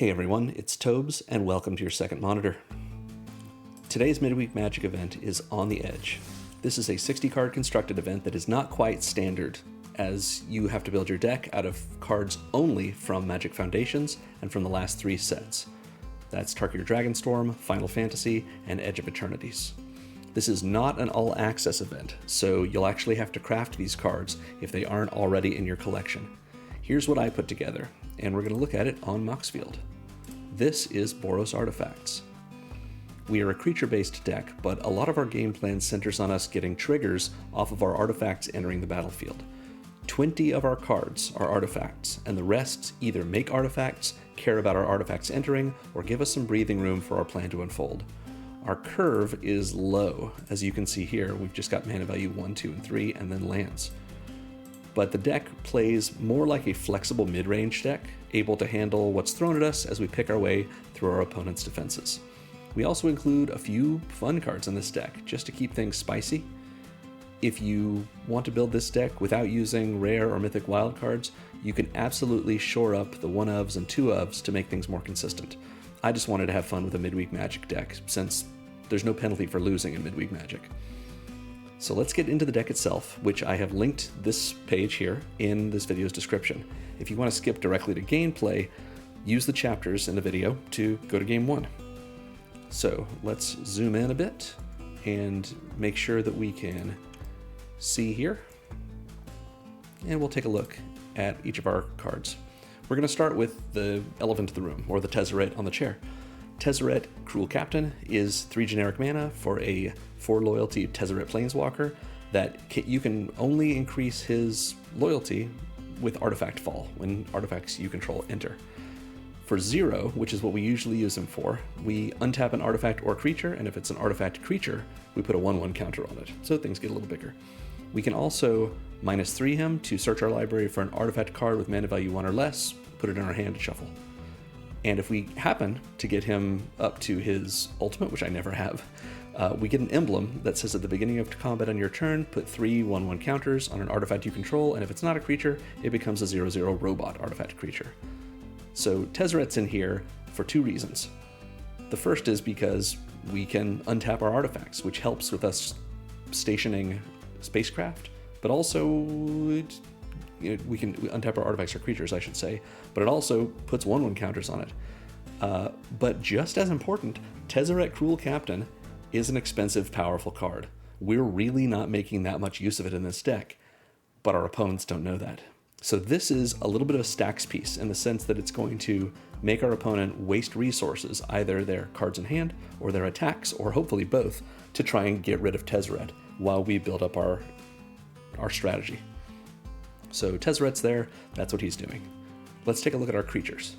Hey everyone, it's Tobes, and welcome to your second monitor. Today's Midweek Magic event is On the Edge. This is a 60-card constructed event that is not quite standard, as you have to build your deck out of cards only from Magic Foundations and from the last 3 sets. That's Tarkir Dragonstorm, Final Fantasy, and Edge of Eternities. This is not an all-access event, so you'll actually have to craft these cards if they aren't already in your collection. Here's what I put together, and we're going to look at it on Moxfield. This is Boros Artifacts. We are a creature-based deck, but a lot of our game plan centers on us getting triggers off of our artifacts entering the battlefield. 20 of our cards are artifacts, and the rest either make artifacts, care about our artifacts entering, or give us some breathing room for our plan to unfold. Our curve is low. As you can see here, we've just got mana value 1, 2, and 3, and then lands. But the deck plays more like a flexible mid-range deck, able to handle what's thrown at us as we pick our way through our opponent's defenses. We also include a few fun cards in this deck, just to keep things spicy. If you want to build this deck without using rare or mythic wild cards, you can absolutely shore up the 1-ofs and 2-ofs to make things more consistent. I just wanted to have fun with a Midweek Magic deck, since there's no penalty for losing in Midweek Magic. So let's get into the deck itself, which I have linked this page here in this video's description. If you want to skip directly to gameplay, use the chapters in the video to go to game 1. So let's zoom in a bit and make sure that we can see here. And we'll take a look at each of our cards. We're going to start with the elephant in the room, or the Tezzeret on the chair. Tezzeret, Cruel Captain, is 3 generic mana for a 4 loyalty Tezzeret Planeswalker that you can only increase his loyalty with Artifact Fall, when artifacts you control enter. For 0, which is what we usually use him for, we untap an artifact or creature, and if it's an artifact creature, we put a 1/1 counter on it, so things get a little bigger. We can also -3 him to search our library for an artifact card with mana value 1 or less, put it in our hand to shuffle. And if we happen to get him up to his ultimate, which I never have, we get an emblem that says at the beginning of combat on your turn, put 3 1/1 counters on an artifact you control, and if it's not a creature, it becomes a 0/0 robot artifact creature. So Tezzeret's in here for 2 reasons. The first is because we can untap our artifacts, which helps with us stationing spacecraft, but also we can untap our artifacts or creatures, I should say, but it also puts 1/1 counters on it. But just as important, Tezzeret Cruel Captain is an expensive, powerful card. We're really not making that much use of it in this deck, but our opponents don't know that. So this is a little bit of a stacks piece in the sense that it's going to make our opponent waste resources, either their cards in hand or their attacks, or hopefully both, to try and get rid of Tezzeret while we build up our strategy. So Tezzeret's there, that's what he's doing. Let's take a look at our creatures.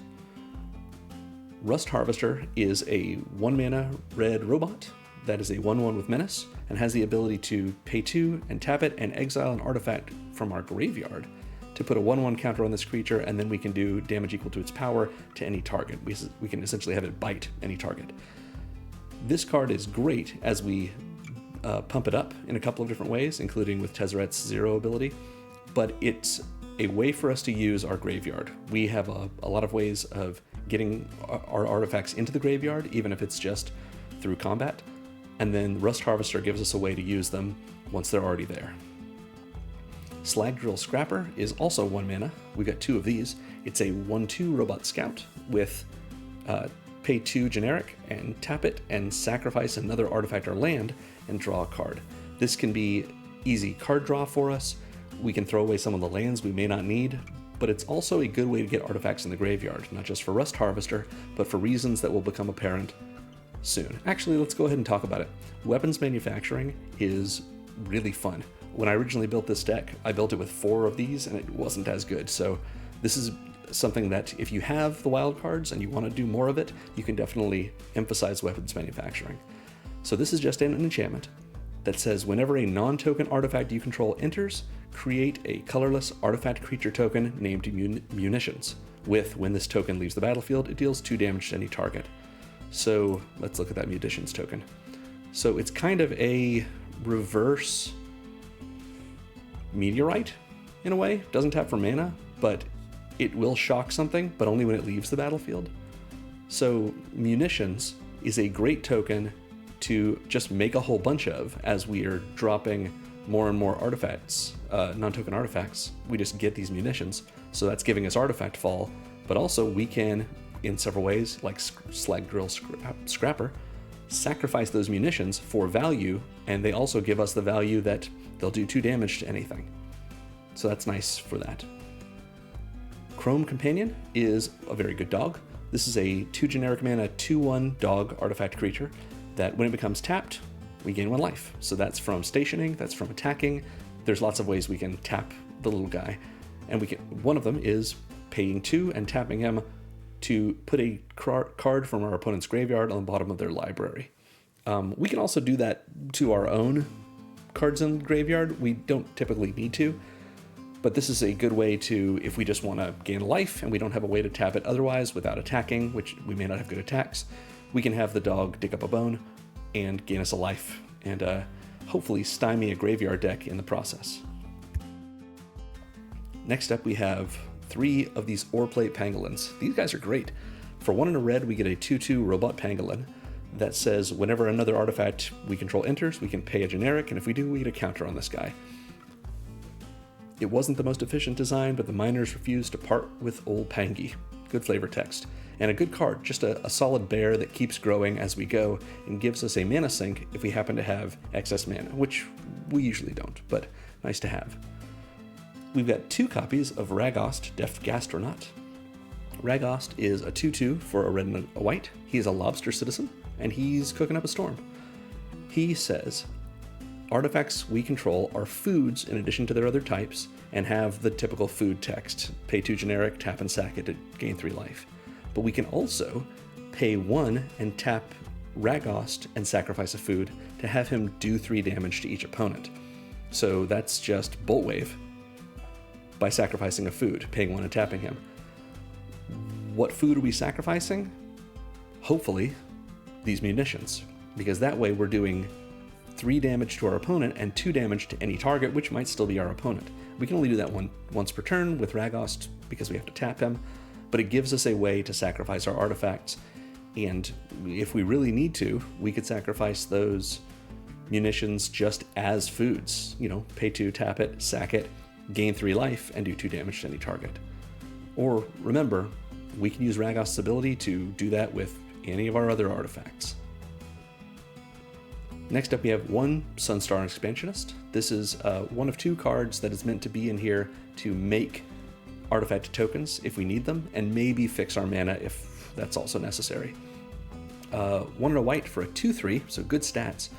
Rust Harvester is a 1 mana red robot that is a 1/1 with menace and has the ability to pay 2 and tap it and exile an artifact from our graveyard to put a 1/1 counter on this creature, and then we can do damage equal to its power to any target. We can essentially have it bite any target. This card is great as we pump it up in a couple of different ways, including with Tezzeret's 0 ability, but it's a way for us to use our graveyard. We have a lot of ways of getting our artifacts into the graveyard, even if it's just through combat, and then Rust Harvester gives us a way to use them once they're already there. Slag Drill Scrapper is also 1 mana. We've got 2 of these. It's a 1/2 robot scout with pay 2 generic and tap it and sacrifice another artifact or land and draw a card. This can be easy card draw for us. We can throw away some of the lands we may not need, but it's also a good way to get artifacts in the graveyard, not just for Rust Harvester, but for reasons that will become apparent soon. Actually, let's go ahead and talk about it. Weapons manufacturing is really fun. When I originally built this deck, I built it with 4 of these, and it wasn't as good. So this is something that if you have the wild cards and you want to do more of it, you can definitely emphasize weapons manufacturing. So this is just an enchantment that says whenever a non-token artifact you control enters, create a colorless artifact creature token named Munitions. When this token leaves the battlefield, it deals 2 damage to any target. So let's look at that Munitions token. So it's kind of a reverse Meteorite in a way. Doesn't tap for mana, but it will shock something, but only when it leaves the battlefield. So munitions is a great token to just make a whole bunch of as we are dropping more and more artifacts, non-token artifacts. We just get these munitions. So that's giving us artifact fall, but also we can, in several ways, like slag drill scrapper, sacrifice those munitions for value, and they also give us the value that they'll do 2 damage to anything. So that's nice for that. Chrome Companion is a very good dog. This is a 2 generic mana 2/1 dog artifact creature that when it becomes tapped, we gain 1 life. So that's from stationing, that's from attacking. There's lots of ways we can tap the little guy. And one of them is paying 2 and tapping him to put a card from our opponent's graveyard on the bottom of their library. We can also do that to our own cards in the graveyard. We don't typically need to, but this is a good way to, if we just want to gain a life and we don't have a way to tap it otherwise without attacking, which we may not have good attacks, we can have the dog dig up a bone and gain us a life, and hopefully stymie a graveyard deck in the process. Next up, we have 3 of these ore plate pangolins. These guys are great. For 1 and a red, we get a 2/2 robot pangolin that says whenever another artifact we control enters, we can pay a generic, and if we do, we get a counter on this guy. It wasn't the most efficient design, but the miners refused to part with old Pangy. Good flavor text. And a good card, just a solid bear that keeps growing as we go and gives us a mana sink if we happen to have excess mana, which we usually don't, but nice to have. We've got 2 copies of Ragost, Deft Gastronaut. Ragost is a 2/2 for a red and a white. He is a lobster citizen, and he's cooking up a storm. He says, artifacts we control are foods in addition to their other types, and have the typical food text. Pay 2 generic, tap and sack it to gain 3 life. But we can also pay 1 and tap Ragost and sacrifice a food to have him do 3 damage to each opponent. So that's just Bolt Wave by sacrificing a food, paying 1 and tapping him. What food are we sacrificing? Hopefully, these munitions, because that way we're doing 3 damage to our opponent and 2 damage to any target, which might still be our opponent. We can only do that once per turn with Ragost because we have to tap him, but it gives us a way to sacrifice our artifacts, and if we really need to, we could sacrifice those munitions just as foods. You know, pay 2, tap it, sack it, gain 3 life, and do 2 damage to any target. Or remember, we can use Ragost's ability to do that with any of our other artifacts. Next up, we have 1 Sunstar Expansionist. This is 1 of 2 cards that is meant to be in here to make artifact tokens if we need them, and maybe fix our mana if that's also necessary. 1 and a white for a 2/3, so good stats.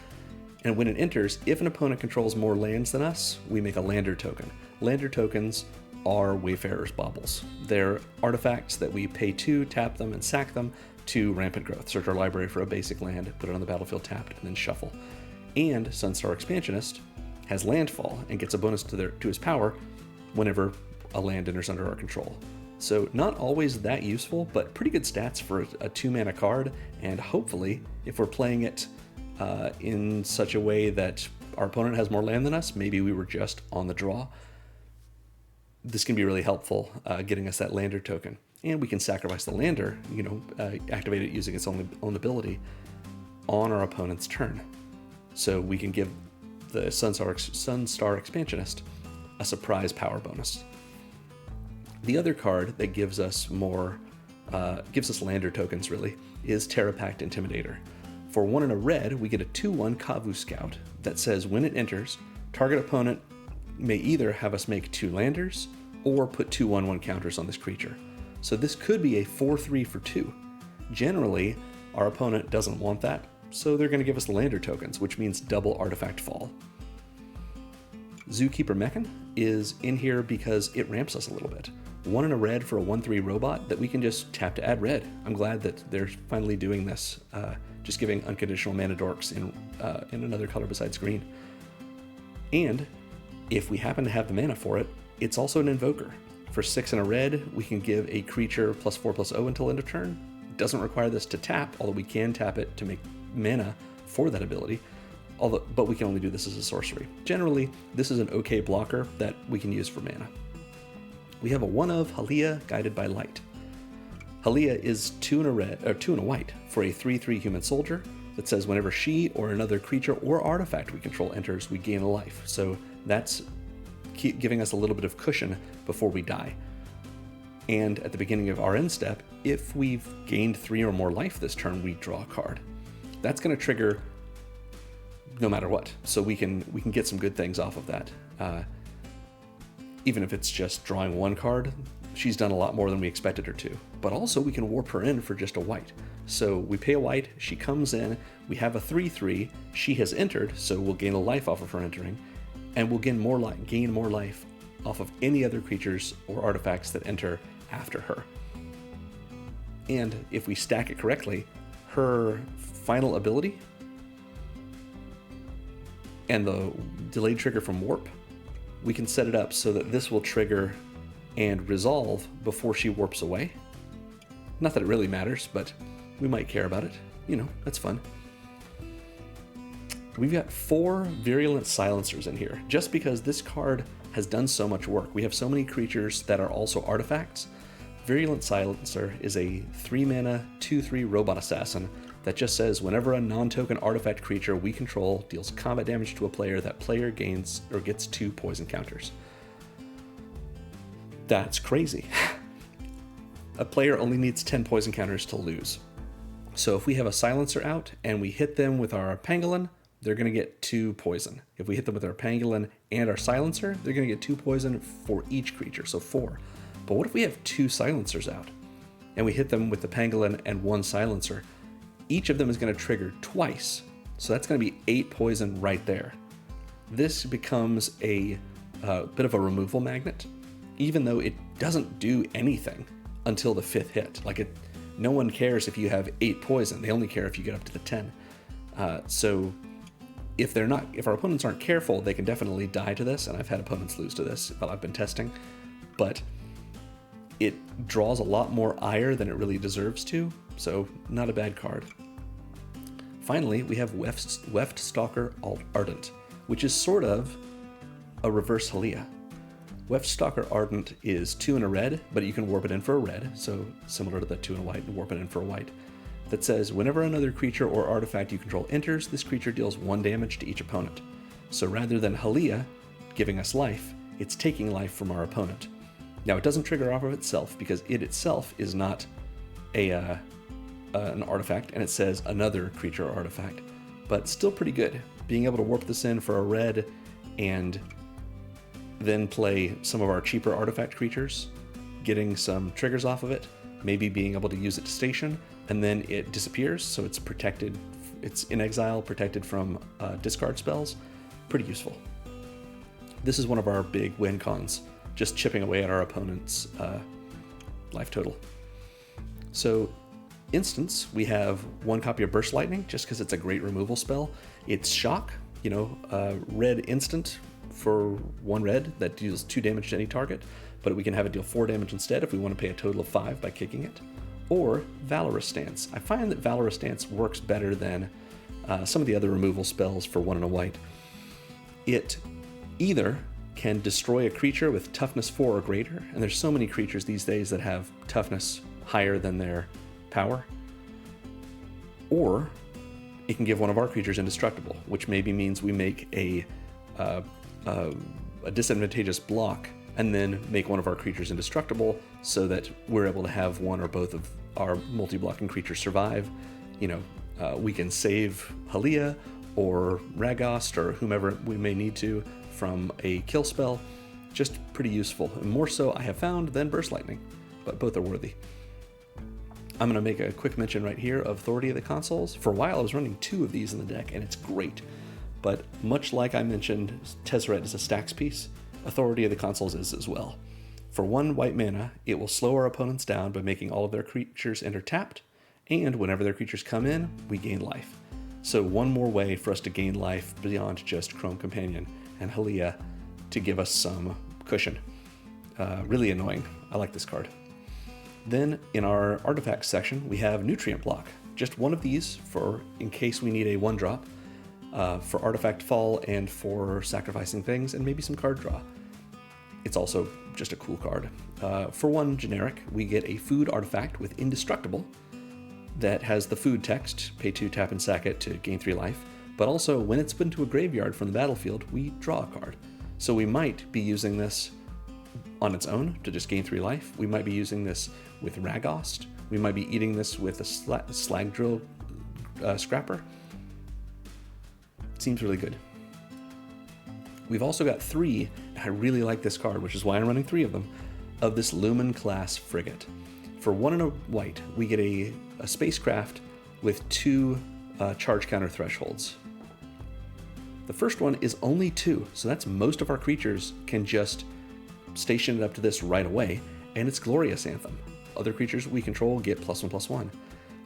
And when it enters, if an opponent controls more lands than us, we make a lander token. Lander tokens are Wayfarer's Baubles. They're artifacts that we pay 2, tap them, and sack them to Rampant Growth. Search our library for a basic land, put it on the battlefield tapped, and then shuffle. And Sunstar Expansionist has landfall and gets a bonus to his power whenever a land enters under our control. So not always that useful, but pretty good stats for a 2-mana card, and hopefully, if we're playing it in such a way that our opponent has more land than us, maybe we were just on the draw, this can be really helpful getting us that lander token. And we can sacrifice the lander, activate it using its own ability on our opponent's turn. So we can give the Sunstar Expansionist a surprise power bonus. The other card that gives us lander tokens really, is Terra Pact Intimidator. For 1 and a red, we get a 2/1 Kavu Scout that says when it enters, target opponent may either have us make 2 landers or put 2 1/1 counters on this creature. So this could be a 4/3 for 2. Generally, our opponent doesn't want that, so they're going to give us the lander tokens, which means double artifact fall. Zookeeper Mechan is in here because it ramps us a little bit. 1 and a red for a 1/3 robot that we can just tap to add red. I'm glad that they're finally doing this, just giving unconditional mana dorks in another color besides green. And if we happen to have the mana for it, it's also an invoker. For 6 and a red, we can give a creature +4/+0 until end of turn. It doesn't require this to tap, although we can tap it to make mana for that ability. But we can only do this as a sorcery. Generally, this is an okay blocker that we can use for mana. We have a 1 of Halia, Guided by Light. Halia is 2 and a red, or 2 and a white for a 3/3 human soldier that says whenever she or another creature or artifact we control enters, we gain a life. So that's giving us a little bit of cushion before we die. And at the beginning of our end step, if we've gained 3 or more life this turn, we draw a card. That's going to trigger no matter what. So we can get some good things off of that. Even if it's just drawing 1 card, she's done a lot more than we expected her to. But also we can warp her in for just a white. So we pay a white, she comes in, we have a 3/3, she has entered, so we'll gain a life off of her entering, and we'll gain more life off of any other creatures or artifacts that enter after her. And if we stack it correctly, her final ability and the delayed trigger from warp, we can set it up so that this will trigger and resolve before she warps away. Not that it really matters, but we might care about it. You know, that's fun. We've got 4 Virulent Silencers in here, just because this card has done so much work. We have so many creatures that are also artifacts. Virulent Silencer is a 3 mana, 2/3 robot assassin that just says whenever a non-token artifact creature we control deals combat damage to a player, that player gains or gets 2 poison counters. That's crazy. A player only needs 10 poison counters to lose. So if we have a silencer out and we hit them with our pangolin, they're going to get 2 poison. If we hit them with our pangolin and our silencer, they're going to get 2 poison for each creature, so 4. But what if we have 2 silencers out and we hit them with the pangolin and 1 silencer? Each of them is going to trigger twice, so that's going to be 8 poison right there. This becomes a bit of a removal magnet, even though it doesn't do anything until the 5th hit. No one cares if you have 8 poison. They only care if you get up to the 10. So if our opponents aren't careful, they can definitely die to this, and I've had opponents lose to this while I've been testing. But it draws a lot more ire than it really deserves to, so not a bad card. Finally, we have Weft Stalker Ardent, which is sort of a reverse Halia. Weft Stalker Ardent is 2 and a red, but you can warp it in for a red, so similar to the 2 and a white, and warp it in for a white. That says, whenever another creature or artifact you control enters, this creature deals 1 damage to each opponent. So rather than Halia giving us life, it's taking life from our opponent. Now it doesn't trigger off of itself, because it itself is not an artifact, and it says another creature or artifact, but still pretty good. Being able to warp this in for a red and then play some of our cheaper artifact creatures, getting some triggers off of it, maybe being able to use it to station, and then it disappears, so it's protected, it's in exile, protected from discard spells. Pretty useful. This is one of our big win cons, just chipping away at our opponent's life total. So instance, we have 1 copy of Burst Lightning, just because it's a great removal spell. It's shock, red instant for 1 red that deals 2 damage to any target, but we can have it deal 4 damage instead if we want to pay a total of 5 by kicking it. Or Valorous Stance. I find that Valorous Stance works better than some of the other removal spells for 1 and a white. It either can destroy a creature with toughness 4 or greater, and there's so many creatures these days that have toughness higher than their power, or it can give one of our creatures indestructible, which maybe means we make a disadvantageous block and then make one of our creatures indestructible so that we're able to have one or both of our multi-blocking creatures survive. We can save Halia or Ragost or whomever we may need to from a kill spell. Just pretty useful, and more so I have found than Burst Lightning, but both are worthy. I'm going to make a quick mention right here of Authority of the Consuls. For a while I was running 2 of these in the deck, and it's great. But much like I mentioned Tezzeret is a stacks piece, Authority of the Consuls is as well. For 1 white mana, it will slow our opponents down by making all of their creatures enter tapped, and whenever their creatures come in, we gain life. So 1 more way for us to gain life beyond just Chrome Companion and Halia to give us some cushion. Really annoying. I like this card. Then in our artifacts section, we have Nutrient Block. Just 1 of these for in case we need a 1-drop. For artifact fall and for sacrificing things, and maybe some card draw. it's also just a cool card. For one generic, we get a food artifact with Indestructible that has the food text, pay 2, tap and sack it to gain 3 life, but also when it's put into a graveyard from the battlefield, we draw a card. So we might be using this on its own to just gain 3 life. We might be using this with Ragost. We might be eating this with a Slag Drill Scrapper. Seems really good. We've also got 3, and I really like this card, which is why I'm running 3 of them, of this Lumen class frigate. For 1 and a white, we get a spacecraft with 2 charge counter thresholds. The first one is only 2, so that's most of our creatures can just station it up to this right away, and it's Glorious Anthem. Other creatures we control get +1/+1.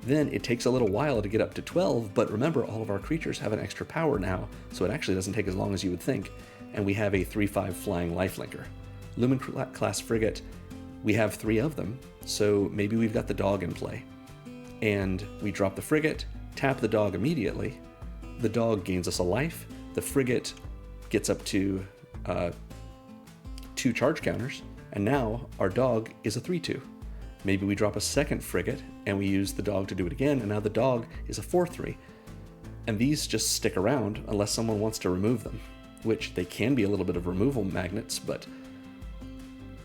Then it takes a little while to get up to 12, but remember, all of our creatures have an extra power now, so it actually doesn't take as long as you would think, and we have a 3/5 flying lifelinker. Lumen class frigate, we have 3 of them, so maybe we've got the dog in play. And we drop the frigate, tap the dog immediately, the dog gains us a life, the frigate gets up to 2 charge counters, and now our dog is a 3/2. Maybe we drop a second frigate and we use the dog to do it again, and now the dog is a 4/3. And these just stick around unless someone wants to remove them, which they can be a little bit of removal magnets, but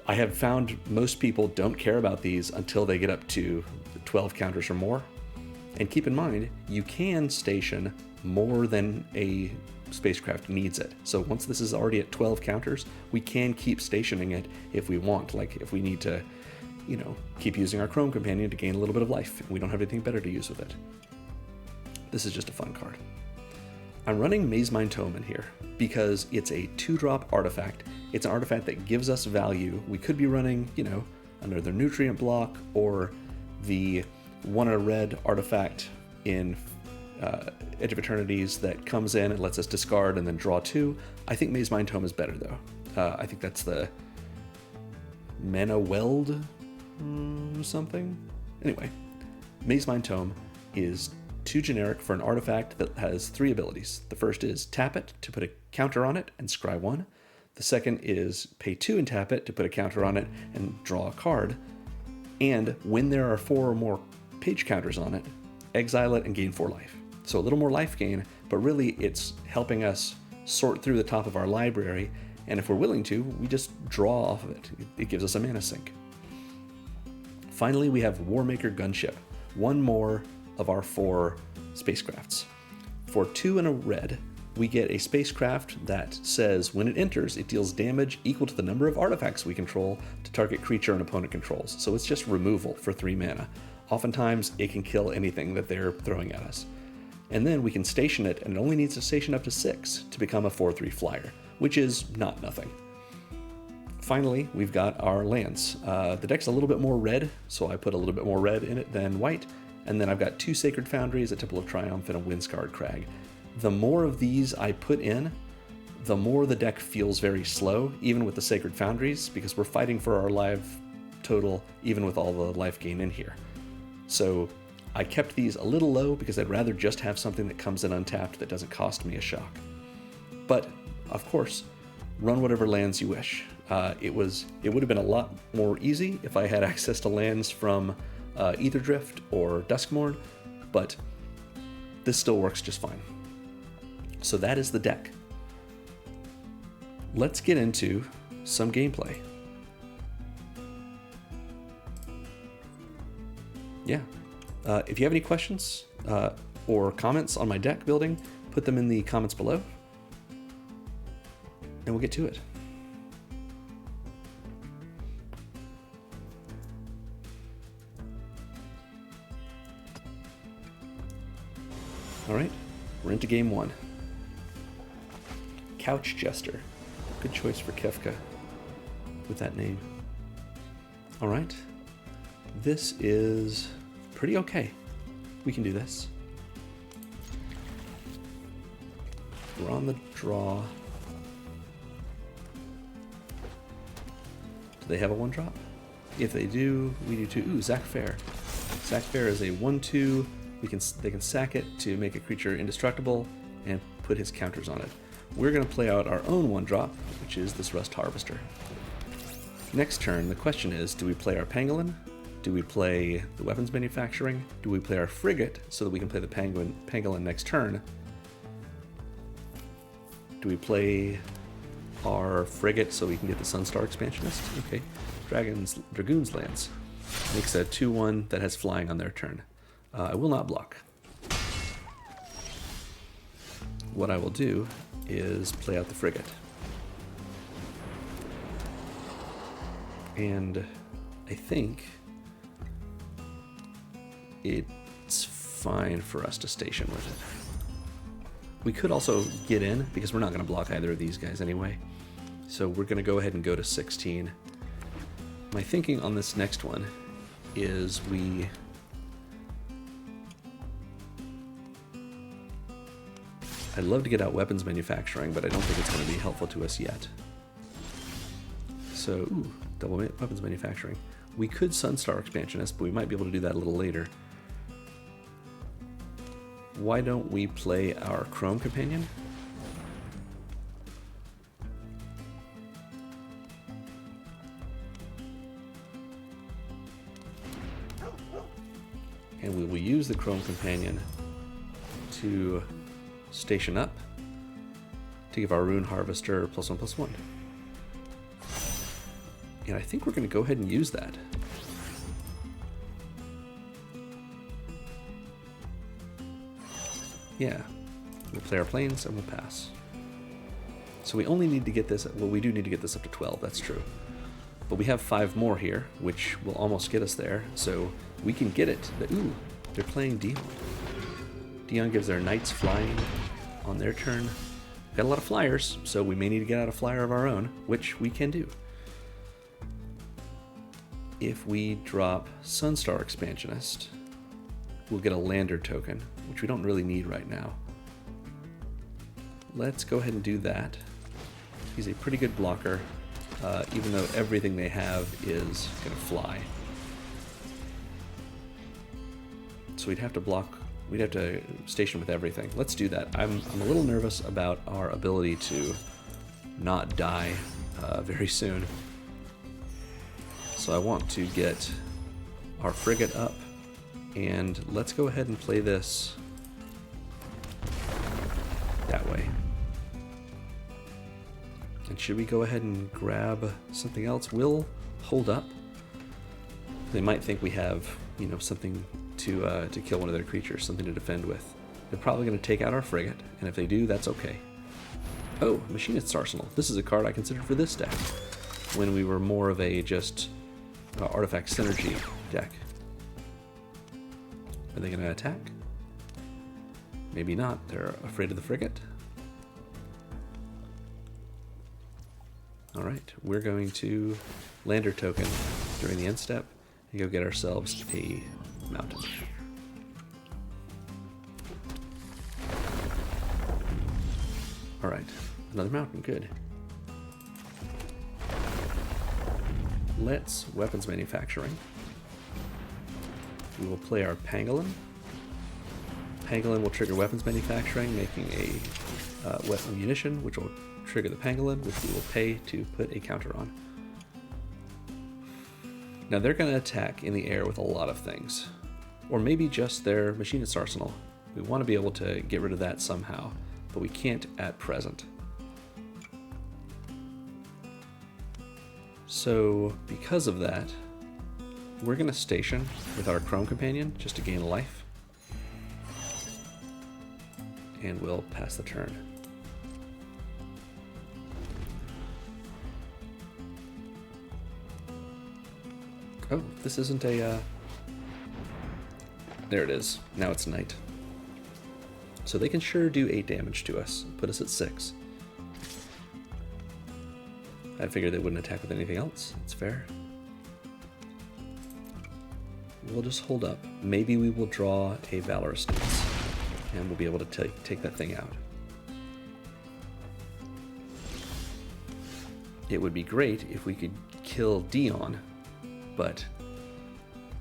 I have found most people don't care about these until they get up to 12 counters or more. And keep in mind, you can station more than a spacecraft needs it. So once this is already at 12 counters, we can keep stationing it if we want. Like if we need to, keep using our Chrome Companion to gain a little bit of life, and we don't have anything better to use with it. This is just a fun card. I'm running Mazemind Tome in here because it's a 2-drop artifact. It's an artifact that gives us value. We could be running, another nutrient block or the 1 and a red artifact in Edge of Eternities that comes in and lets us discard and then draw 2. I think Mazemind Tome is better though. I think that's the Mana Weld something. Anyway, Mazemind Tome is 2 generic for an artifact that has 3 abilities. The first is tap it to put a counter on it and scry 1. The second is pay 2 and tap it to put a counter on it and draw a card. And when there are 4 or more page counters on it, exile it and gain 4 life. So a little more life gain, but really it's helping us sort through the top of our library, and if we're willing to, we just draw off of it. It gives us a mana sink. Finally, we have Warmaker Gunship, 1 more of our 4 spacecrafts. For 2 and a red, we get a spacecraft that says when it enters, it deals damage equal to the number of artifacts we control to target creature and opponent controls. So it's just removal for 3 mana. Oftentimes, it can kill anything that they're throwing at us. And then we can station it, and it only needs to station up to 6 to become a 4/3 flyer, which is not nothing. Finally, we've got our lands. The deck's a little bit more red, so I put a little bit more red in it than white. And then I've got 2 Sacred Foundries, a Temple of Triumph, and a Windscarred Crag. The more of these I put in, the more the deck feels very slow, even with the Sacred Foundries, because we're fighting for our life total, even with all the life gain in here. So I kept these a little low because I'd rather just have something that comes in untapped that doesn't cost me a shock. But, of course, run whatever lands you wish. It would have been a lot more easy if I had access to lands from Aetherdrift or Duskmourn, but this still works just fine. So that is the deck. Let's get into some gameplay. Yeah. If you have any questions or comments on my deck building, put them in the comments below, and we'll get to it. All right, we're into game 1. Couch Jester. Good choice for Kefka with that name. All right, this is pretty okay. We can do this. We're on the draw. Do they have a 1-drop? If they do, we do too. Ooh, Zac Fair. Zac Fair is a 1/2. They can sack it to make a creature indestructible and put his counters on it. We're going to play out our own 1-drop, which is this Rust Harvester. Next turn, the question is, do we play our pangolin? Do we play the weapons manufacturing? Do we play our frigate so that we can play the pangolin next turn? Do we play our frigate so we can get the Sunstar Expansionist? Okay. Dragoon's Lance makes a 2/1 that has flying on their turn. I will not block. What I will do is play out the frigate. And I think it's fine for us to station with it. We could also get in, because we're not going to block either of these guys anyway. So we're going to go ahead and go to 16. My thinking on this next one is I'd love to get out weapons manufacturing, but I don't think it's going to be helpful to us yet. So, double weapons manufacturing. We could Sunstar Expansionist, but we might be able to do that a little later. Why don't we play our Chrome Companion? And we will use the Chrome Companion to station up to give our Rune Harvester +1/+1. And I think we're going to go ahead and use that. Yeah, we'll play our planes and we'll pass. So we only need to get this, well, we do need to get this up to 12, that's true. But we have 5 more here, which will almost get us there, so we can get it. Ooh, they're playing Dion. Dion gives their knights flying on their turn. Got a lot of flyers, so we may need to get out a flyer of our own, which we can do. If we drop Sunstar Expansionist, we'll get a lander token, which we don't really need right now. Let's go ahead and do that. He's a pretty good blocker, even though everything they have is going to fly. So we'd have to block, we'd have to station with everything. Let's do that. I'm a little nervous about our ability to not die very soon. So I want to get our frigate up, and let's go ahead and play this that way. And should we go ahead and grab something else? We'll hold up. They might think we have, you know, something to kill one of their creatures, something to defend with. They're probably going to take out our frigate, and if they do, that's okay. Oh, Machinist's Arsenal. This is a card I considered for this deck when we were more of a just artifact synergy deck. Are they going to attack? Maybe not. They're afraid of the frigate. Alright, we're going to lander token during the end step and go get ourselves a mountain. Alright, another mountain, good. Let's weapons manufacturing. We will play our pangolin. Pangolin will trigger weapons manufacturing, making a weapon munition, which will trigger the pangolin, which we will pay to put a counter on. Now they're going to attack in the air with a lot of things, or maybe just their Machinist's Arsenal. We want to be able to get rid of that somehow, but we can't at present. So because of that, we're going to station with our Chrome Companion just to gain a life, and we'll pass the turn. Oh, this isn't a... There it is. Now it's night. So they can sure do 8 damage to us, put us at 6. I figured they wouldn't attack with anything else. That's fair. We'll just hold up. Maybe we will draw a Valorous Stance, and we'll be able to take that thing out. It would be great if we could kill Dion, but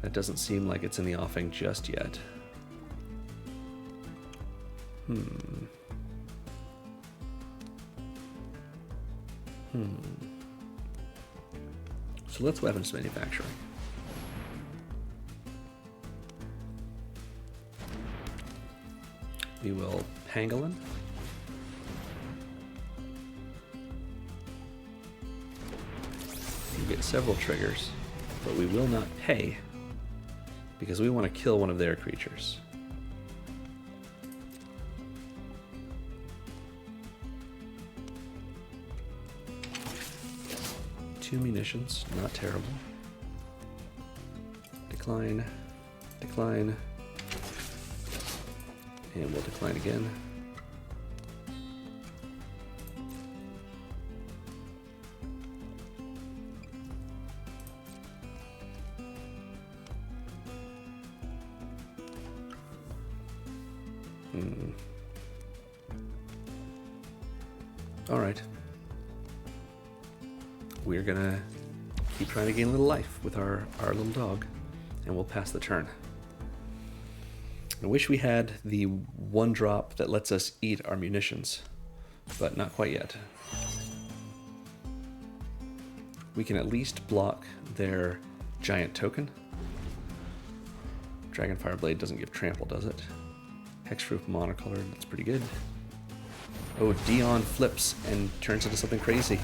that doesn't seem like it's in the offing just yet. So let's weapons manufacturing. We will pangolin. You get several triggers, but we will not pay because we want to kill one of their creatures. Two munitions, not terrible. Decline, decline, and we'll decline again. All right. We're gonna keep trying to gain a little life with our little dog, and we'll pass the turn. I wish we had the one drop that lets us eat our munitions, but not quite yet. We can at least block their giant token. Dragonfire Blade doesn't give trample, does it? Hexproof monocolored, that's pretty good. Oh, Dion flips and turns into something crazy.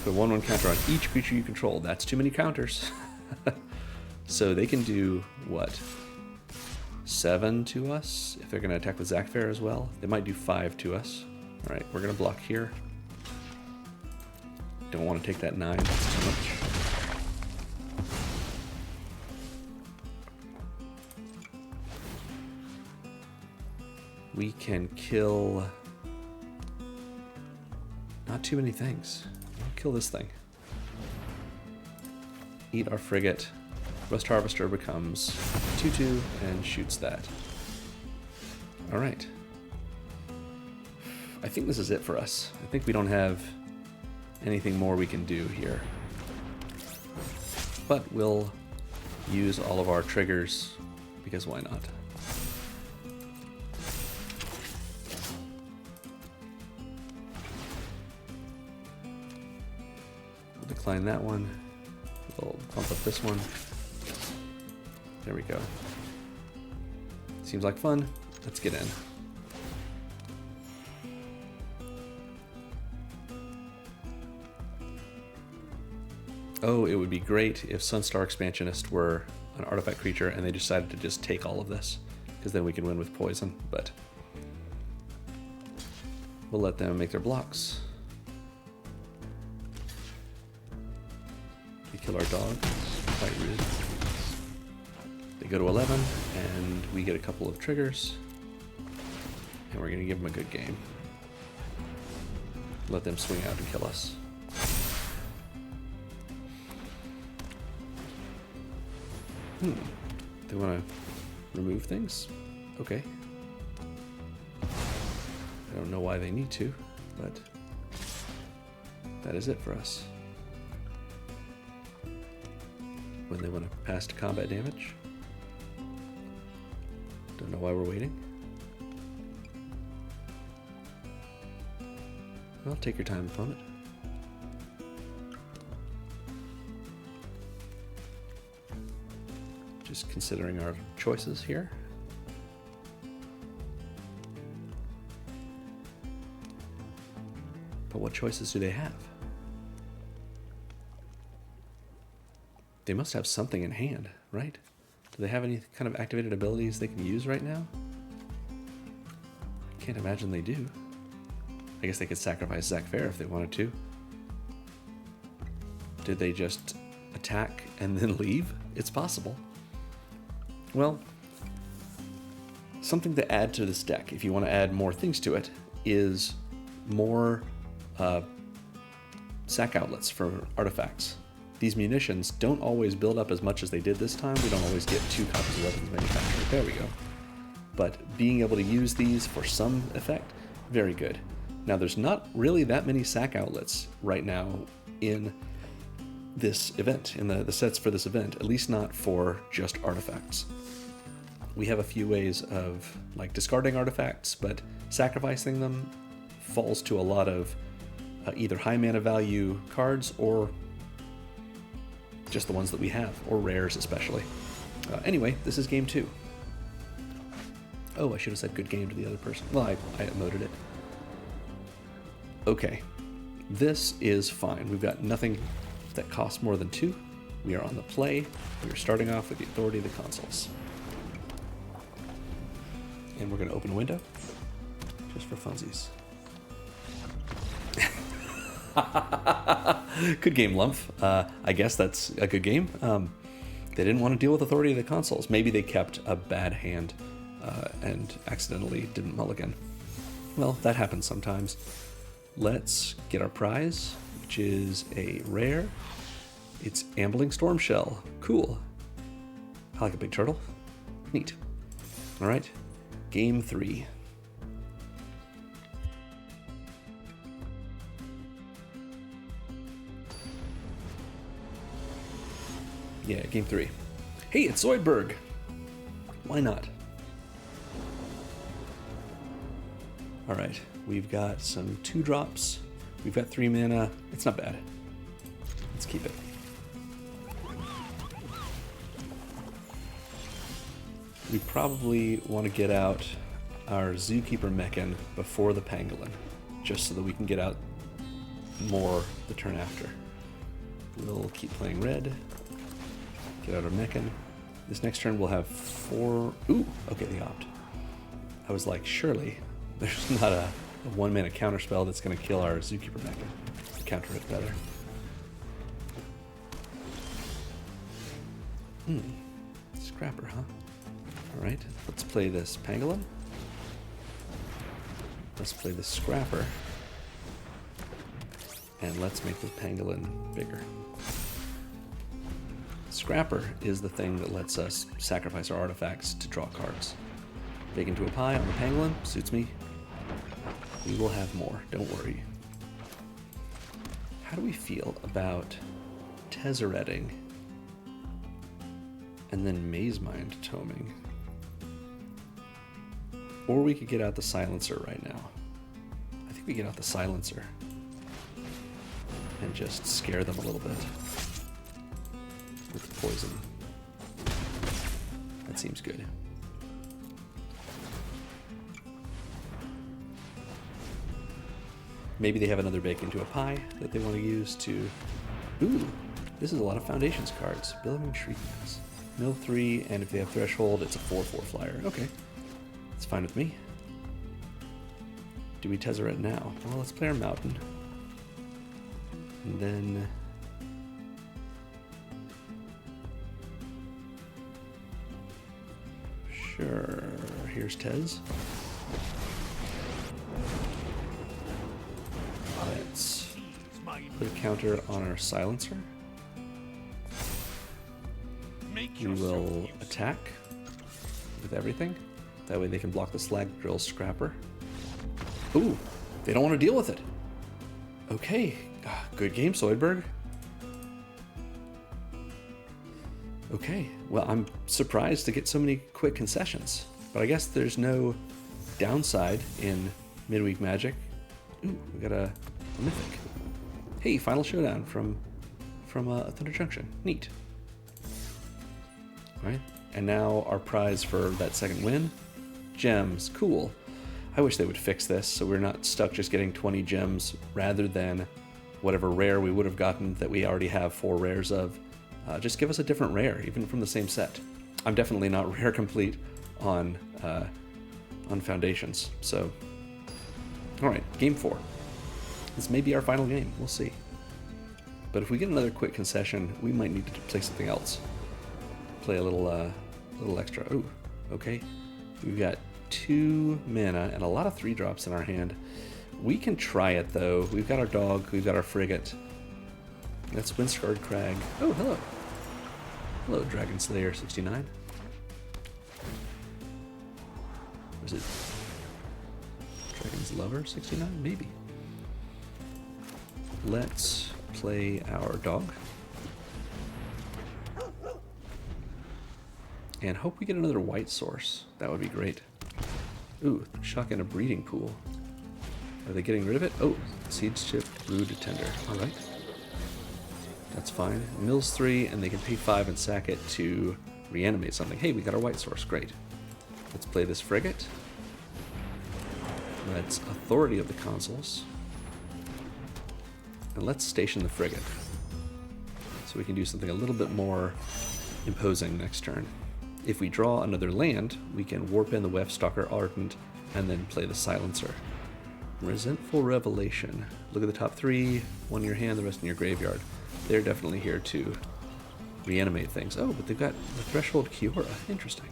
Put 1/1 counter on each creature you control. That's too many counters. So they can do, what? 7 to us? If they're going to attack with Zakfair as well. They might do 5 to us. Alright, we're going to block here. Don't want to take that 9, that's too much. We can kill... not too many things. We'll kill this thing. Eat our frigate. Rust Harvester becomes 2/2 and shoots that. Alright. I think this is it for us. I think we don't have anything more we can do here. But we'll use all of our triggers, because why not? We'll decline that one. We'll bump up this one. There we go. Seems like fun. Let's get in. Oh, it would be great if Sunstar Expansionist were an artifact creature and they decided to just take all of this, because then we can win with poison, but we'll let them make their blocks. We kill our dog. Quite rude. They go to 11, and we get a couple of triggers, and we're going to give them a good game. Let them swing out and kill us. They want to remove things? Okay. I don't know why they need to, but that is it for us. When they want to pass to combat damage. Don't know why we're waiting. Well, take your time, opponent. Just considering our choices here. But what choices do they have? They must have something in hand, right? Do they have any kind of activated abilities they can use right now? I can't imagine they do. I guess they could sacrifice Zakfair if they wanted to. Did they just attack and then leave? It's possible. Well, something to add to this deck, if you want to add more things to it, is more sack outlets for artifacts. These munitions don't always build up as much as they did this time. We don't always get 2 copies of weapons manufactured. There we go. But being able to use these for some effect, very good. Now, there's not really that many sack outlets right now in this event, in the sets for this event, at least not for just artifacts. We have a few ways of like discarding artifacts, but sacrificing them falls to a lot of either high mana value cards or just the ones that we have, or rares especially. Anyway, this is game 2. Oh, I should have said good game to the other person. Well, I emoted it. Okay, this is fine. We've got nothing that costs more than 2. We are on the play. We are starting off with the authority of the consoles. And we're going to open a window, just for funsies. Good game, Lumph. I guess that's a good game. They didn't want to deal with authority of the consoles. Maybe they kept a bad hand and accidentally didn't mulligan. Well, that happens sometimes. Let's get our prize, which is a rare. It's Ambling Storm Shell. Cool. I like a big turtle. Neat. All right, game 3. Yeah, game 3. Hey, it's Zoidberg. Why not? All right, we've got some 2-drops. We've got 3 mana. It's not bad. Let's keep it. We probably want to get out our Zookeeper Mechan before the Pangolin, just so that we can get out more the turn after. We'll keep playing red. Get out our Mechan. This next turn we'll have 4... Ooh, okay, they opt. I was like, surely there's not a 1-mana counterspell that's going to kill our Zookeeper Mechan. Counter it better. Scrapper, huh? Alright, let's play this Pangolin. Let's play this Scrapper. And let's make this Pangolin bigger. Scrapper is the thing that lets us sacrifice our artifacts to draw cards. Bake into a pie on the Pangolin, suits me. We will have more, don't worry. How do we feel about Tezzeretting and then Maze Mind Toming? Or we could get out the Silencer right now. I think we get out the Silencer and just scare them a little bit with poison. That seems good. Maybe they have another bake into a pie that they want to use to... Ooh, this is a lot of Foundations cards. Billowing Shriekings. Mill 3, and if they have Threshold, it's a 4/4 flyer. Okay, that's fine with me. Do we Tezzeret now? Well, let's play our Mountain. And then... Sure, here's Tez. Let's put a counter on our Silencer. We will attack with everything. That way they can block the Slag Drill Scrapper. Ooh, they don't want to deal with it. Okay, good game, Zoidberg. Okay, well, I'm surprised to get so many quick concessions, but I guess there's no downside in Midweek Magic. Ooh, we got a Mythic. Hey, Final Showdown from Thunder Junction. Neat. All right, and now our prize for that second win, gems. Cool. I wish they would fix this so we're not stuck just getting 20 gems rather than whatever rare we would have gotten that we already have 4 rares of. Just give us a different rare, even from the same set. I'm definitely not rare complete on Foundations. So, all right, game 4. This may be our final game. We'll see. But if we get another quick concession, we might need to play something else. Play a little extra. Ooh, okay. We've got 2 mana and a lot of 3-drops in our hand. We can try it though. We've got our dog. We've got our frigate. That's Windscarred Crag. Oh, hello. Hello, Dragon Slayer 69. Or is it Dragon's Lover 69? Maybe. Let's play our dog. And hope we get another white source. That would be great. Ooh, shotgun a breeding pool. Are they getting rid of it? Oh, Siege Ship, Brood Tender. All right. That's fine. Mills 3, and they can pay 5 and sack it to reanimate something. Hey, we got our white source. Great. Let's play this frigate. Let's authority of the consuls. And let's station the frigate. So we can do something a little bit more imposing next turn. If we draw another land, we can warp in the Wefstalker Ardent and then play the Silencer. Resentful Revelation. Look at the top 3, one in your hand, the rest in your graveyard. They're definitely here to reanimate things. Oh, but they've got the Threshold Kiora. Interesting.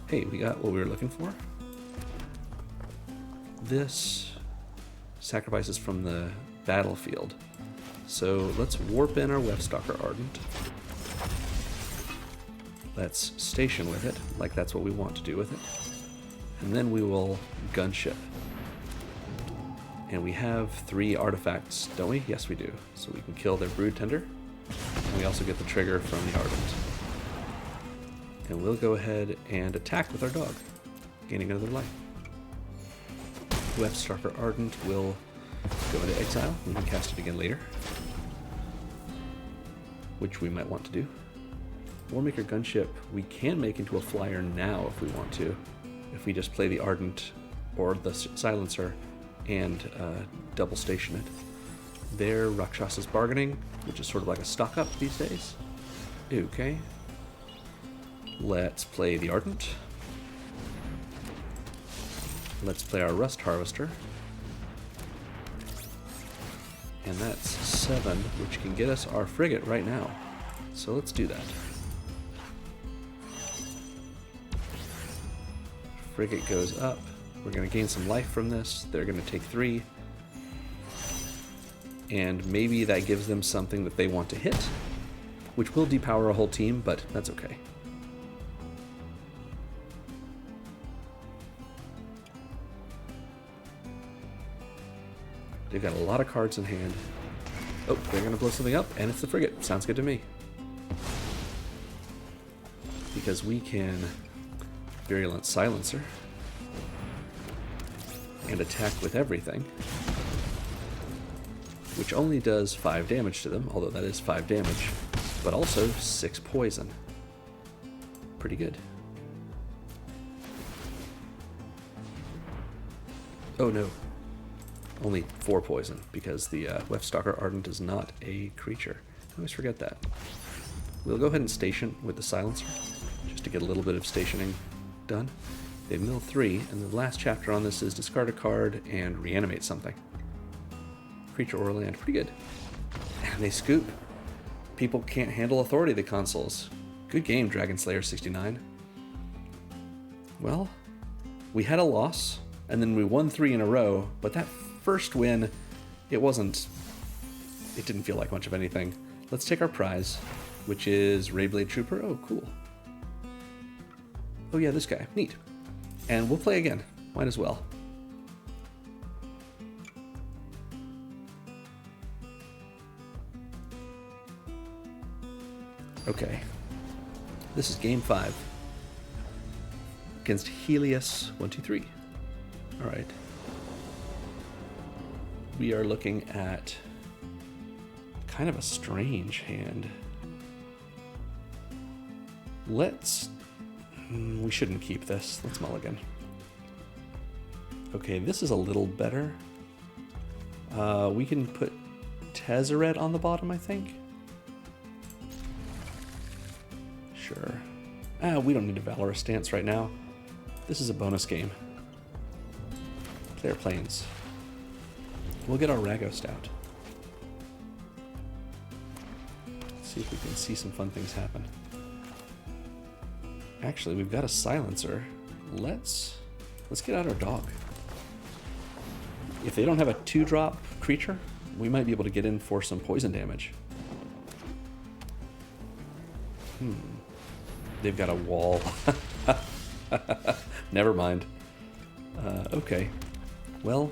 Hey, we got what we were looking for. This sacrifices from the battlefield. So let's warp in our Wefstalker Ardent. Let's station with it, like that's what we want to do with it. And then we will gunship. And we have 3 artifacts, don't we? Yes, we do. So we can kill their Brood Tender. And we also get the trigger from the Ardent. And we'll go ahead and attack with our dog, gaining another life. Wefstalker Ardent will go into exile. We can cast it again later, which we might want to do. Warmaker Gunship we can make into a flyer now if we want to, if we just play the Ardent or the Silencer and double station it. There, Rakshasa's Bargaining, which is sort of like a stock up these days. Okay. Let's play the Ardent. Let's play our Rust Harvester. And that's 7, which can get us our frigate right now. So let's do that. Frigate goes up. We're going to gain some life from this. They're going to take 3. And maybe that gives them something that they want to hit, which will depower a whole team, but that's okay. They've got a lot of cards in hand. Oh, they're going to blow something up, and it's the frigate. Sounds good to me. Because we can Virulent Silencer and attack with everything, which only does 5 damage to them, although that is 5 damage, but also 6 poison. Pretty good. Oh no. Only 4 poison, because the Wefstalker Ardent is not a creature. I always forget that. We'll go ahead and station with the Silencer, just to get a little bit of stationing done. They mill 3, and the last chapter on this is discard a card and reanimate something. Creature or land. Pretty good. And they scoop. People can't handle authority of the consoles. Good game, Dragonslayer 69. Well, we had a loss, and then we won 3 in a row, but that first win, it didn't feel like much of anything. Let's take our prize, which is Rayblade Trooper. Oh, cool. Oh yeah, this guy. Neat. And we'll play again. Might as well. Okay. This is game 5. Against Helios 123. Alright. We are looking at kind of a strange hand. We shouldn't keep this. Let's mulligan. Okay, this is a little better. We can put Tezzeret on the bottom, I think. Sure. We don't need a Valorous Stance right now. This is a bonus game. Player Planes. We'll get our Ragos out. Let's see if we can see some fun things happen. Actually, we've got a Silencer. Let's get out our dog. If they don't have a 2-drop creature, we might be able to get in for some poison damage. They've got a wall. Never mind. Okay. Well,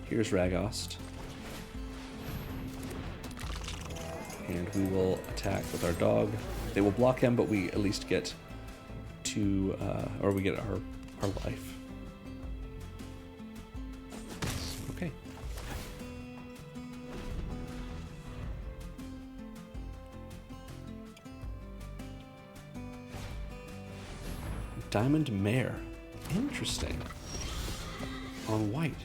here's Ragost. And we will attack with our dog. They will block him, but we at least get we get our life. Okay. Diamond Mare. Interesting. On white.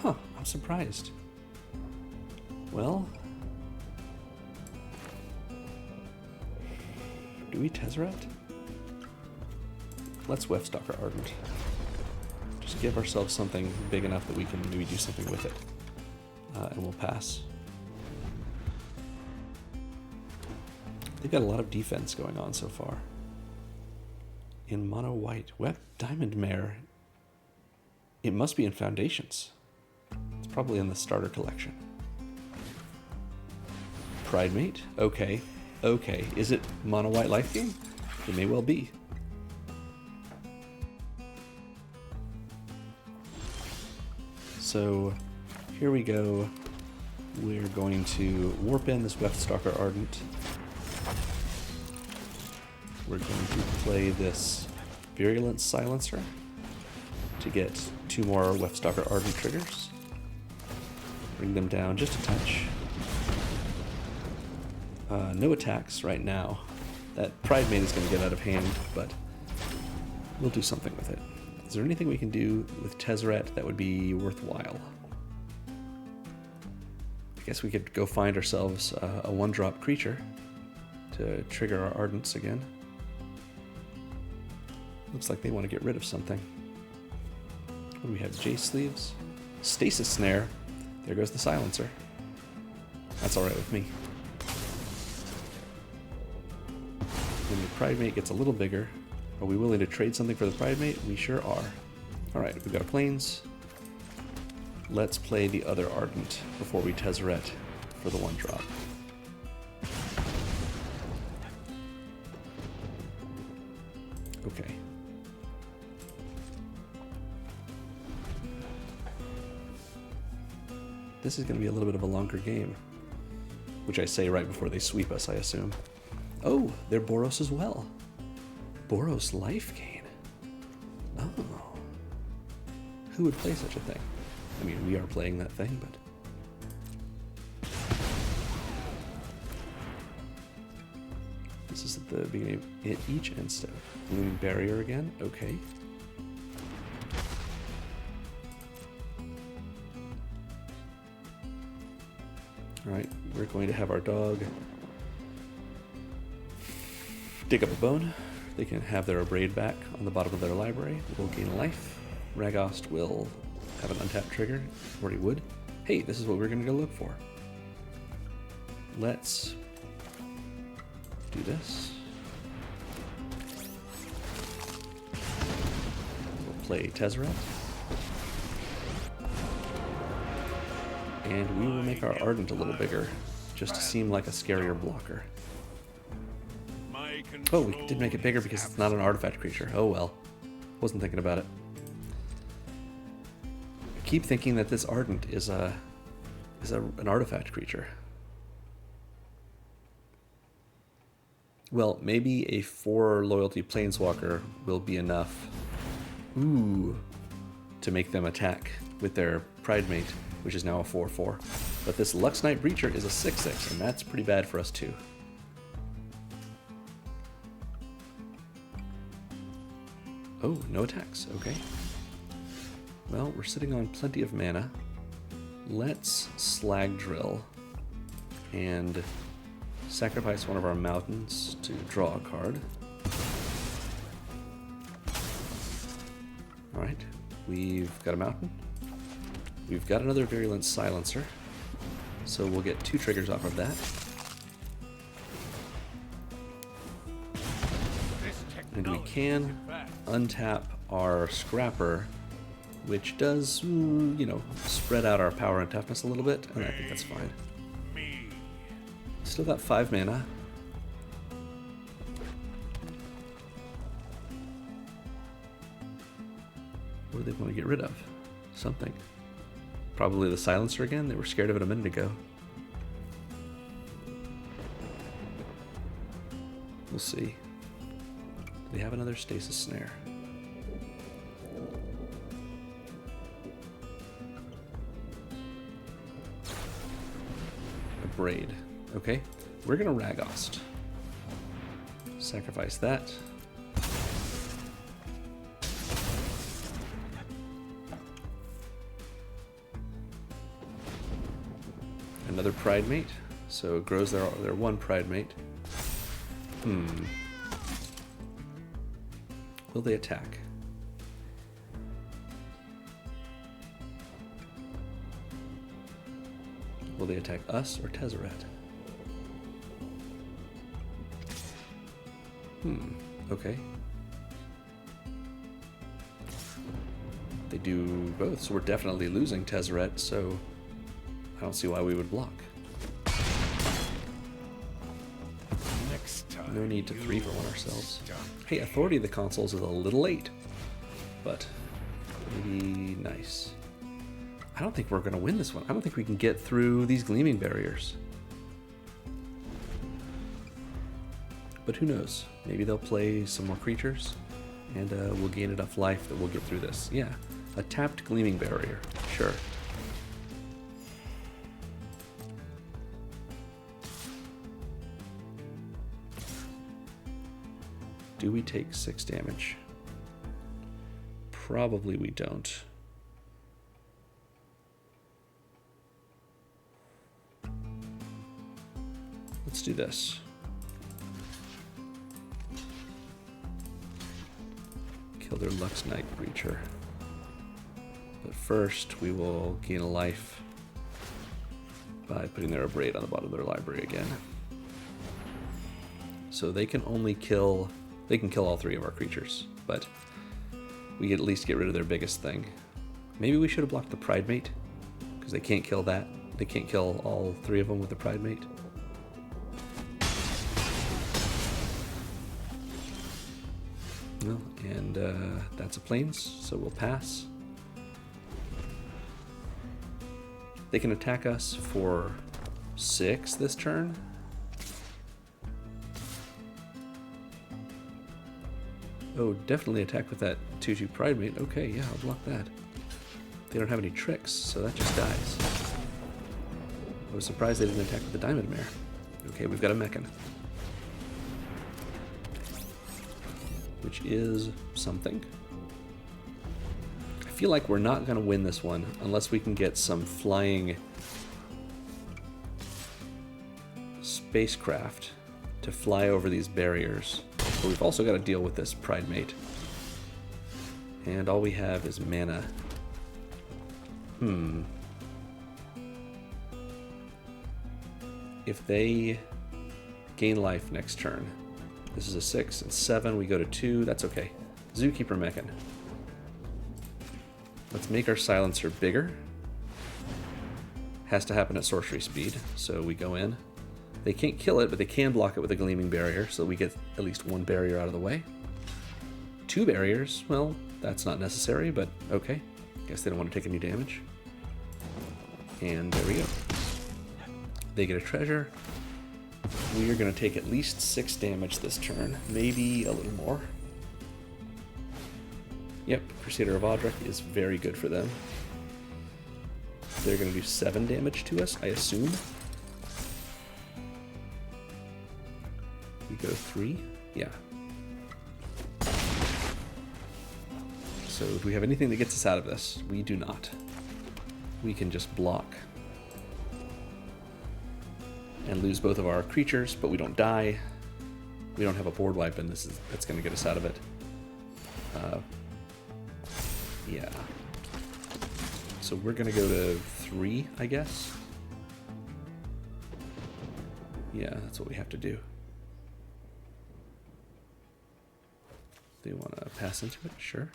Huh, I'm surprised. Well, do we Tezzeret? Let's Weftstalker Ardent. Just give ourselves something big enough that we can maybe do something with it. And we'll pass. They've got a lot of defense going on so far. In mono white. Diamond Mare. It must be in Foundations. It's probably in the starter collection. Pridemate? Okay. Okay. Is it mono white life gain? It may well be. So here we go. We're going to warp in this Weftstalker Ardent. We're going to play this Virulence Silencer to get 2 more Weftstalker Ardent triggers. Bring them down just a touch. No attacks right now. That Pridemate is going to get out of hand, but we'll do something with it. Is there anything we can do with Tezzeret that would be worthwhile? I guess we could go find ourselves a 1-drop creature to trigger our Ardents again. Looks like they want to get rid of something. What do we have? Jace Sleeves? Stasis Snare. There goes the Silencer. That's alright with me. When the Pridemate gets a little bigger, are we willing to trade something for the Pridemate? We sure are. Alright, we've got a Plains. Let's play the other Ardent before we Tezzeret for the 1-drop. Okay. This is going to be a little bit of a longer game. Which I say right before they sweep us, I assume. Oh, they're Boros as well. Boros life gain. Oh. Who would play such a thing? I mean, we are playing that thing, but... This is at the beginning of each end step. Blooming Barrier again? Okay. Alright, we're going to have our dog dig up a bone. They can have their Abrade back on the bottom of their library. We'll gain life. Ragost will have an untapped trigger, or he would. Hey, this is what we're going to go look for. Let's do this. We'll play Tezzeret. And we will make our Ardent a little bigger, just to seem like a scarier blocker. Oh, we did make it bigger because it's not an artifact creature. Oh well. Wasn't thinking about it. I keep thinking that this Ardent is an artifact creature. Well, maybe a 4 loyalty Planeswalker will be enough. Ooh. To make them attack with their Pridemate, which is now a 4/4. But this Lux Knight Breacher is a 6/6, and that's pretty bad for us too. Oh, no attacks. Okay. Well, we're sitting on plenty of mana. Let's Slag Drill and sacrifice one of our mountains to draw a card. Alright, we've got a mountain. We've got another Virulent Silencer, so we'll get 2 triggers off of that. And we can untap our Scrapper, which does, you know, spread out our power and toughness a little bit, and I think that's fine. Still got 5 mana. What do they want to get rid of? Something. Probably the Silencer again? They were scared of it a minute ago. We'll see. Do they have another Stasis Snare? A Braid. Okay, we're gonna Ragost. Sacrifice that. Another Pride Mate, so it grows their one Pride Mate. Will they attack? Will they attack us or Tezzeret? Okay. They do both, so we're definitely losing Tezzeret, so I don't see why we would block. No need to 3-for-1 ourselves. Hey, Authority of the Consuls is a little late, but maybe nice. I don't think we're going to win this one. I don't think we can get through these Gleaming Barriers. But who knows? Maybe they'll play some more creatures, and we'll gain enough life that we'll get through this. Yeah, a tapped Gleaming Barrier. Sure. Do we take 6 damage? Probably we don't. Let's do this. Kill their Lux Knight Breacher. But first, we will gain a life by putting their Abrade on the bottom of their library again. So they can only kill... They can kill all 3 of our creatures, but we at least get rid of their biggest thing. Maybe we should have blocked the Pride Mate, because they can't kill that. They can't kill all 3 of them with the Pride Mate. Well, and that's a Plains, so we'll pass. They can attack us for 6 this turn. Oh, definitely attack with that 2/2 Pride Mate. Okay, yeah, I'll block that. They don't have any tricks, so that just dies. I was surprised they didn't attack with the Diamond Mare. Okay, we've got a Mechan, which is something. I feel like we're not going to win this one unless we can get some flying spacecraft to fly over these barriers. But we've also got to deal with this Pride Mate. And all we have is mana. If they gain life next turn, this is a 6 and 7, we go to 2, that's okay. Zookeeper Mechan. Let's make our silencer bigger. Has to happen at sorcery speed, so we go in. They can't kill it, but they can block it with a Gleaming Barrier, so we get at least 1 barrier out of the way. 2 barriers, well, that's not necessary, but okay. Guess they don't want to take any damage. And there we go. They get a treasure. We are going to take at least 6 damage this turn, maybe a little more. Yep, Crusader of Audric is very good for them. They're going to do 7 damage to us, I assume. We go 3? Yeah. So do we have anything that gets us out of this? We do not. We can just block and lose both of our creatures, but we don't die. We don't have a board wipe, and that's going to get us out of it. Yeah. So we're going to go to 3, I guess. Yeah, that's what we have to do. Do you want to pass into it? Sure.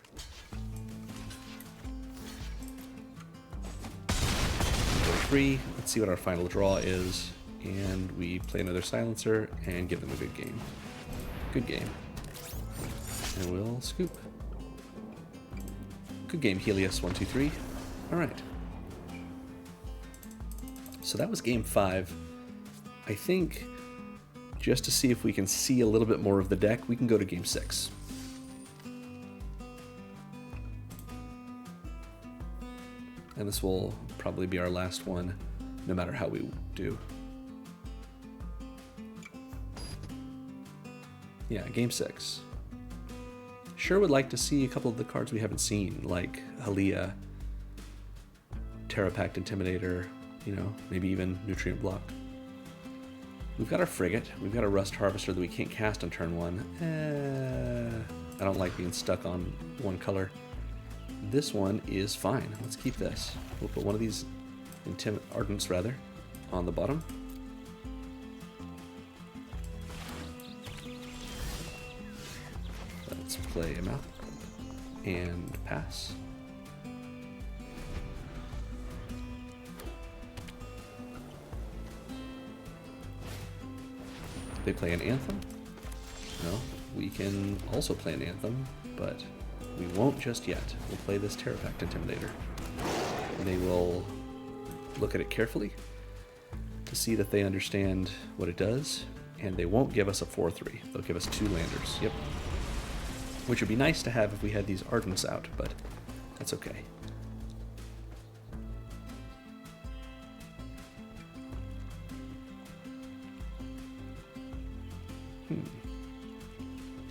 Go 3. Let's see what our final draw is. And we play another silencer and give them a good game. Good game. And we'll scoop. Good game, Helios 1, 2, 3. Alright. So that was game 5. I think just to see if we can see a little bit more of the deck, we can go to game 6. And this will probably be our last one, no matter how we do. Yeah, game 6. Sure would like to see a couple of the cards we haven't seen, like Halia, Terra Pact Intimidator, You know, maybe even nutrient block. We've got our frigate. We've got a rust harvester that we can't cast on turn 1. I don't like being stuck on one color. This one is fine. Let's keep this. We'll put one of these Ardents rather on the bottom. Let's play him out and pass. They play an Anthem? No, we can also play an Anthem, but we won't just yet. We'll play this Terrapact Intimidator. And they will look at it carefully to see that they understand what it does, and they won't give us a 4/3. They'll give us 2 landers. Yep. Which would be nice to have if we had these Ardents out, but that's okay.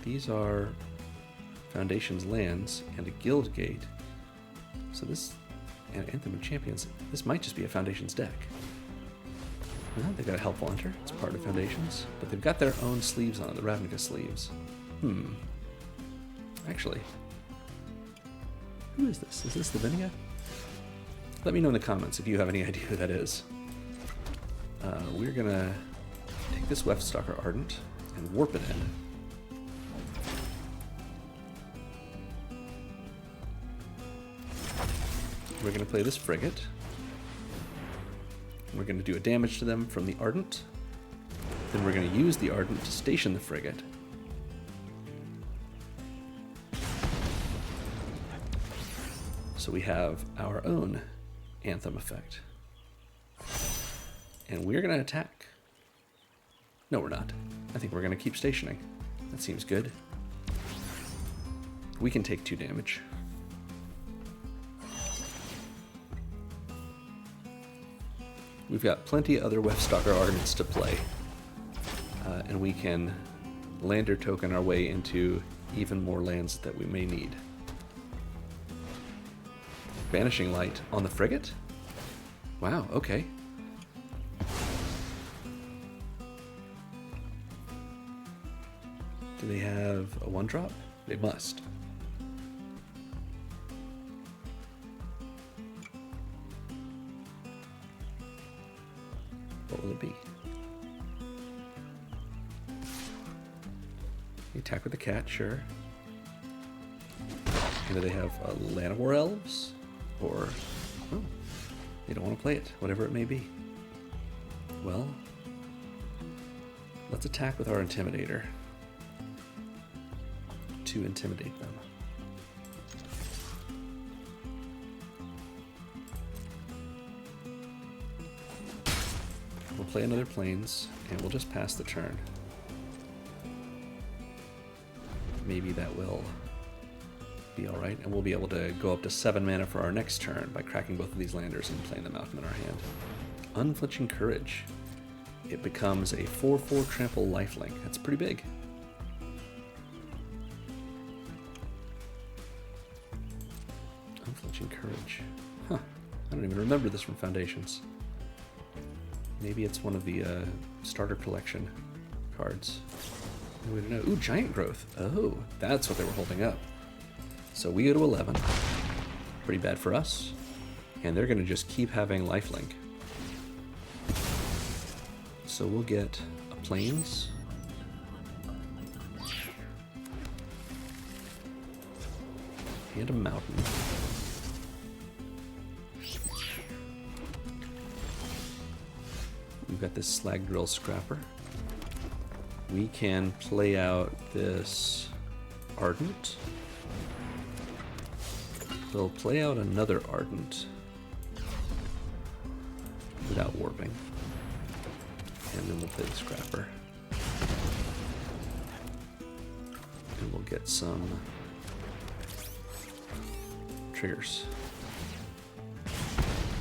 These are Foundation's lands and a Guild Gate. So this, and Anthem of Champions, this might just be a Foundation's deck. Well, they've got a Helpful Hunter, it's part of Foundations, but they've got their own sleeves on it, the Ravnica sleeves. Actually, who is this? Is this the Vinegar? Let me know in the comments if you have any idea who that is. We're gonna take this Weftstalker Ardent and warp it in. We're going to play this frigate. We're going to do a damage to them from the Ardent. Then we're going to use the Ardent to station the frigate. So we have our own Anthem effect. And we're going to attack. No, we're not. I think we're going to keep stationing. That seems good. We can take 2 damage. We've got plenty other Weftstalker Ardents to play, and we can lander token our way into even more lands that we may need. Banishing Light on the frigate? Wow, okay. Do they have a 1-drop? They must. What will it be? You attack with the cat, sure. And do they have Llanowar Elves? Or, oh, they don't want to play it, whatever it may be. Well, let's attack with our Intimidator to intimidate them. We'll play another Plains, and we'll just pass the turn. Maybe that will be alright, and we'll be able to go up to 7 mana for our next turn by cracking both of these landers and playing them out in our hand. Unflinching Courage. It becomes a 4/4 trample lifelink. That's pretty big. Unflinching Courage. Huh. I don't even remember this from Foundations. Maybe it's one of the starter collection cards. We don't know. Ooh, Giant Growth. Oh, that's what they were holding up. So we go to 11. Pretty bad for us. And they're going to just keep having lifelink. So we'll get a Plains. And a Mountain. We've got this Slag Drill Scrapper. We can play out this Ardent. We'll play out another Ardent without warping. And then we'll play the Scrapper. And we'll get some triggers.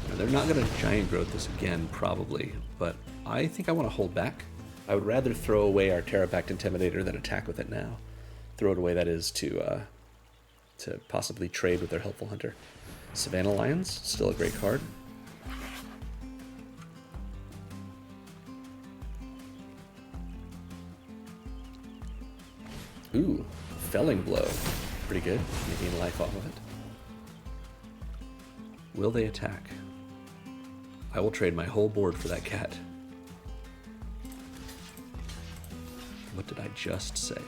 Now, they're not going to Giant Growth this again, probably, but I think I want to hold back. I would rather throw away our Terrapact Intimidator than attack with it now. Throw it away, that is, to possibly trade with their Helpful Hunter. Savannah Lions, still a great card. Ooh, felling blow. Pretty good. Making life off of it. Will they attack? I will trade my whole board for that cat. What did I just say?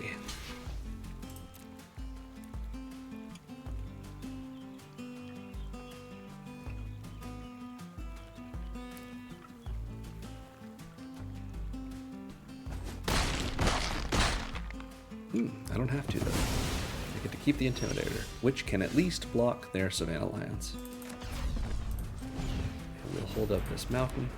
I don't have to, though. I get to keep the Intimidator, which can at least block their Savannah Lions. And we'll hold up this mountain.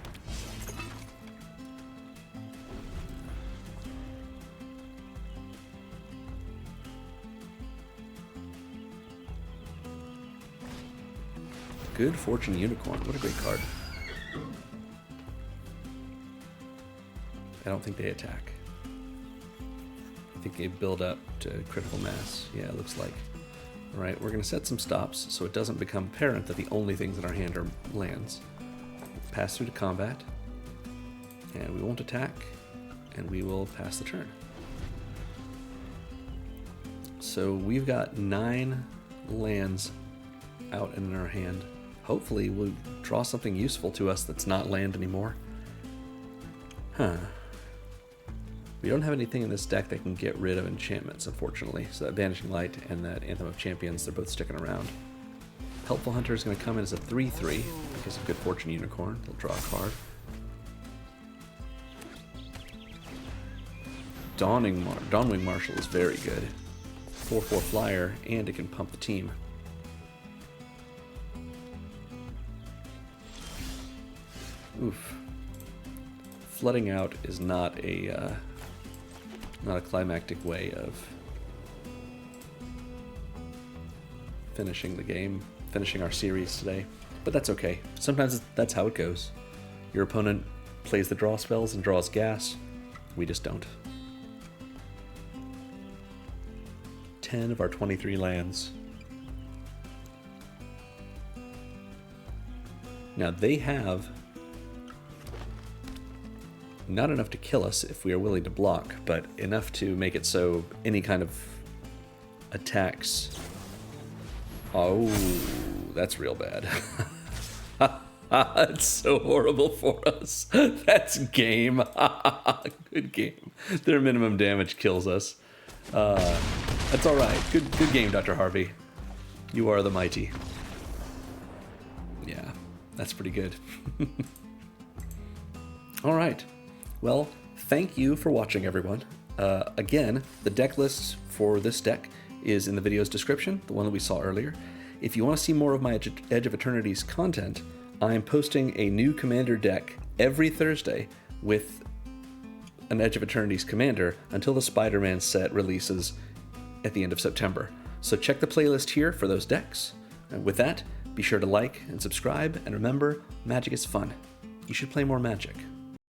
Good Fortune Unicorn. What a great card. I don't think they attack. I think they build up to critical mass. Yeah, it looks like. All right, we're going to set some stops so it doesn't become apparent that the only things in our hand are lands. Pass through to combat, and we won't attack, and we will pass the turn. So we've got 9 lands out in our hand. Hopefully we'll draw something useful to us that's not land anymore. Huh. We don't have anything in this deck that can get rid of enchantments, unfortunately. So that Vanishing Light and that Anthem of Champions, they're both sticking around. Helpful Hunter is going to come in as a 3/3 because of Good Fortune Unicorn. They'll draw a card. Dawnwing Marshal is very good. 4/4 flyer, and it can pump the team. Oof. Flooding out is not a climactic way of finishing the game, finishing our series today, but that's okay. Sometimes that's how it goes. Your opponent plays the draw spells and draws gas. We just don't. 10 of our 23 lands. Now they have not enough to kill us if we are willing to block, but enough to make it so any kind of attacks... Oh, that's real bad. It's so horrible for us. That's game. Good game. Their minimum damage kills us. That's all right. Good game, Dr. Harvey. You are the mighty. Yeah, that's pretty good. All right. Well, thank you for watching, everyone. Again, the deck list for this deck is in the video's description, the one that we saw earlier. If you want to see more of my Edge of Eternity's content, I am posting a new Commander deck every Thursday with an Edge of Eternity's Commander until the Spider-Man set releases at the end of September. So check the playlist here for those decks. And with that, be sure to like and subscribe, and remember, Magic is fun. You should play more Magic.